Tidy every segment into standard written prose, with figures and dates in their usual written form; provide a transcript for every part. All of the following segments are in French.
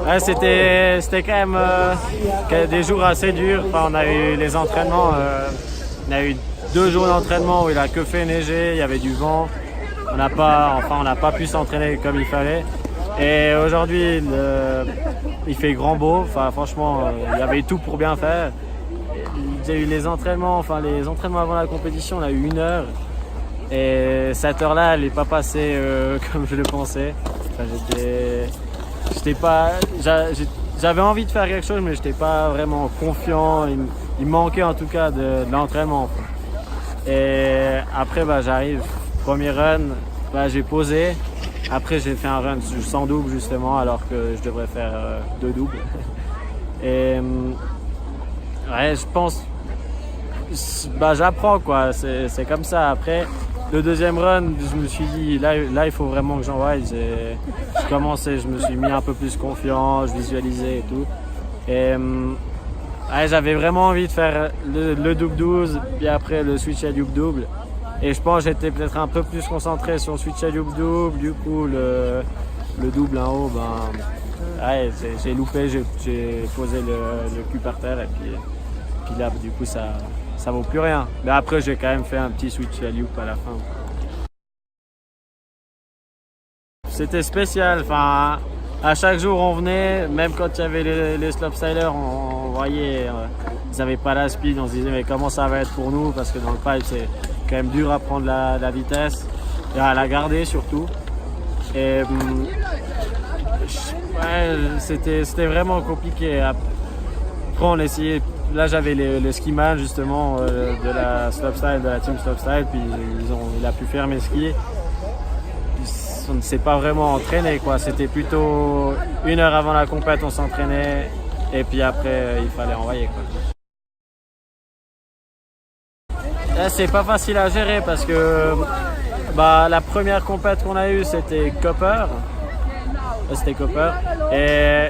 Ouais, c'était quand même des jours assez durs. Enfin, on a eu les entraînements, on a eu 2 jours d'entraînement où il a que fait neiger, il y avait du vent. On n'a pas pu s'entraîner comme il fallait. Et aujourd'hui, il fait grand beau. Enfin, franchement, il y avait tout pour bien faire. Il y a eu les entraînements avant la compétition, on a eu 1 heure. Et cette heure-là, elle n'est pas passée comme je le pensais. Enfin, j'avais envie de faire quelque chose, mais je n'étais pas vraiment confiant. Il me manquait en tout cas de l'entraînement. Et après, j'arrive, premier run, j'ai posé. Après, j'ai fait un run sans double justement, alors que je devrais faire 2 doubles. Et ouais, je pense, j'apprends quoi. C'est comme ça. Après, le deuxième run, je me suis dit là il faut vraiment que j'envoie. Je me suis mis un peu plus confiant, je visualisais et tout. Et ouais, j'avais vraiment envie de faire le double 12, puis après le switch à double double. Et je pense que j'étais peut-être un peu plus concentré sur le switch à double double. Du coup, le double en haut, ouais, j'ai loupé, j'ai posé le cul par terre et puis là, du coup, ça vaut plus rien. Mais après, j'ai quand même fait un petit switch à loop à la fin. C'était spécial. Enfin, à chaque jour, on venait, même quand il y avait les slopestylers, on voyait, ils n'avaient pas la speed. On se disait, mais comment ça va être pour nous? Parce que dans le pipe, c'est quand même dur à prendre la vitesse et à la garder surtout. Et ouais, c'était vraiment compliqué. Après, on essayait. Là, j'avais le skiman justement de la slopestyle, de la team slopestyle, puis il a pu faire mes skis. On ne s'est pas vraiment entraîné, quoi. C'était plutôt 1 heure avant la compète, on s'entraînait, et puis après, il fallait envoyer, quoi. Là, c'est pas facile à gérer parce que la première compète qu'on a eue, c'était Copper. Et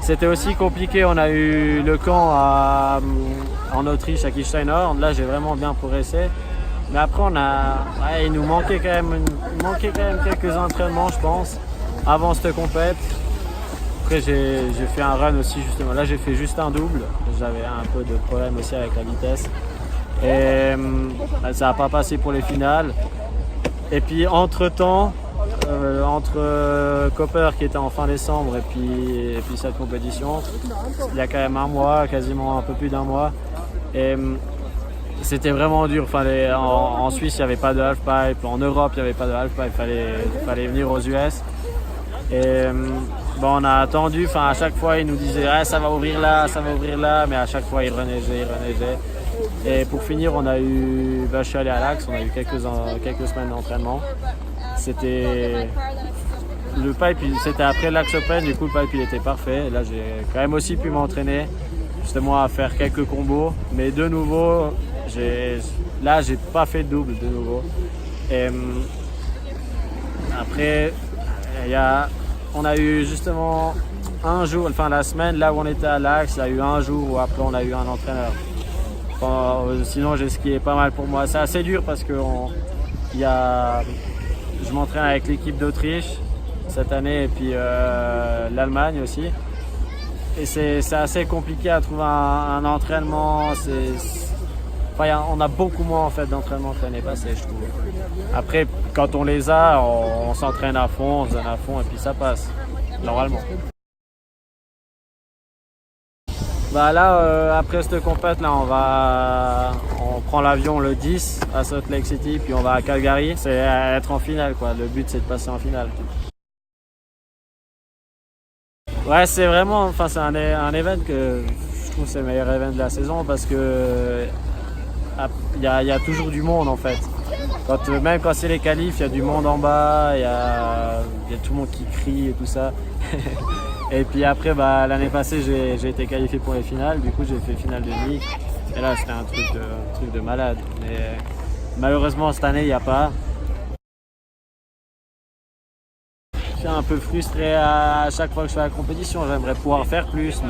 c'était aussi compliqué. On a eu le camp en Autriche, à Kitzsteinhorn. Là, j'ai vraiment bien progressé. Mais après, il nous manquait quand même quelques entraînements, je pense, avant cette compète. Après, j'ai fait un run aussi, justement. Là, j'ai fait juste un double. J'avais un peu de problème aussi avec la vitesse. Et ça n'a pas passé pour les finales. Et puis, entre-temps, entre Copper qui était en fin décembre et puis cette compétition, il y a quand même 1 mois, quasiment un peu plus d'1 mois. Et c'était vraiment dur. Enfin, en Suisse, il n'y avait pas de halfpipe. En Europe, il n'y avait pas de halfpipe. Il fallait venir aux US. Et on a attendu. Enfin, à chaque fois, il nous disait ça va ouvrir là. Mais à chaque fois, il reneigeait. Et pour finir, je suis allé à l'Axe. On a eu quelques semaines d'entraînement. C'était le pipe, c'était après l'Axe Open. Du coup, le pipe il était parfait. Et là, j'ai quand même aussi pu m'entraîner justement à faire quelques combos. Mais de nouveau, j'ai pas fait de double de nouveau. Et après, on a eu justement un jour, enfin la semaine là où on était à l'Axe, il y a eu un jour où après on a eu un entraîneur. Sinon, j'ai skié pas mal pour moi. C'est assez dur parce que je m'entraîne avec l'équipe d'Autriche cette année et puis l'Allemagne aussi. Et c'est assez compliqué à trouver un entraînement. On a beaucoup moins en fait d'entraînement que l'année passée, je trouve. Après, quand on les a, on s'entraîne à fond, on se donne à fond et puis ça passe, normalement. Là, après cette compète, là, on prend l'avion le 10 à Salt Lake City, puis on va à Calgary. C'est être en finale, quoi. Le but, c'est de passer en finale. Ouais, c'est vraiment, c'est un event que je trouve c'est le meilleur event de la saison parce que il y a toujours du monde en fait. Même quand c'est les qualifs, il y a du monde en bas, il y a tout le monde qui crie et tout ça. Et puis après, l'année passée, j'ai été qualifié pour les finales. Du coup, j'ai fait finale de nuit. Et là, c'était un truc de malade. Mais malheureusement, cette année, il n'y a pas. Je suis un peu frustré à chaque fois que je fais la compétition. J'aimerais pouvoir faire plus,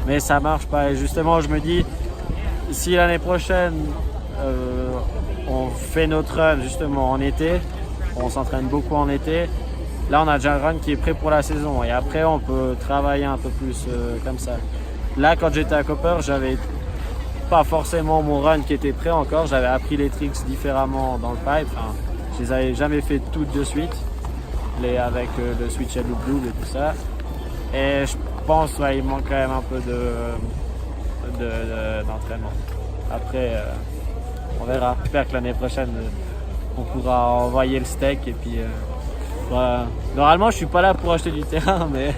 mais ça marche pas. Et justement, je me dis, si l'année prochaine, on fait notre run justement en été, on s'entraîne beaucoup en été, Là, on a déjà un run qui est prêt pour la saison et après, on peut travailler un peu plus comme ça. Là, quand j'étais à Copper, j'avais pas forcément mon run qui était prêt encore. J'avais appris les tricks différemment dans le pipe. Enfin, je les avais jamais fait toutes de suite, avec le switch and loop double et tout ça. Et je pense il manque quand même un peu d'entraînement. Après, on verra. J'espère que l'année prochaine, on pourra envoyer le steak et puis. Voilà. Normalement, je suis pas là pour acheter du terrain, mais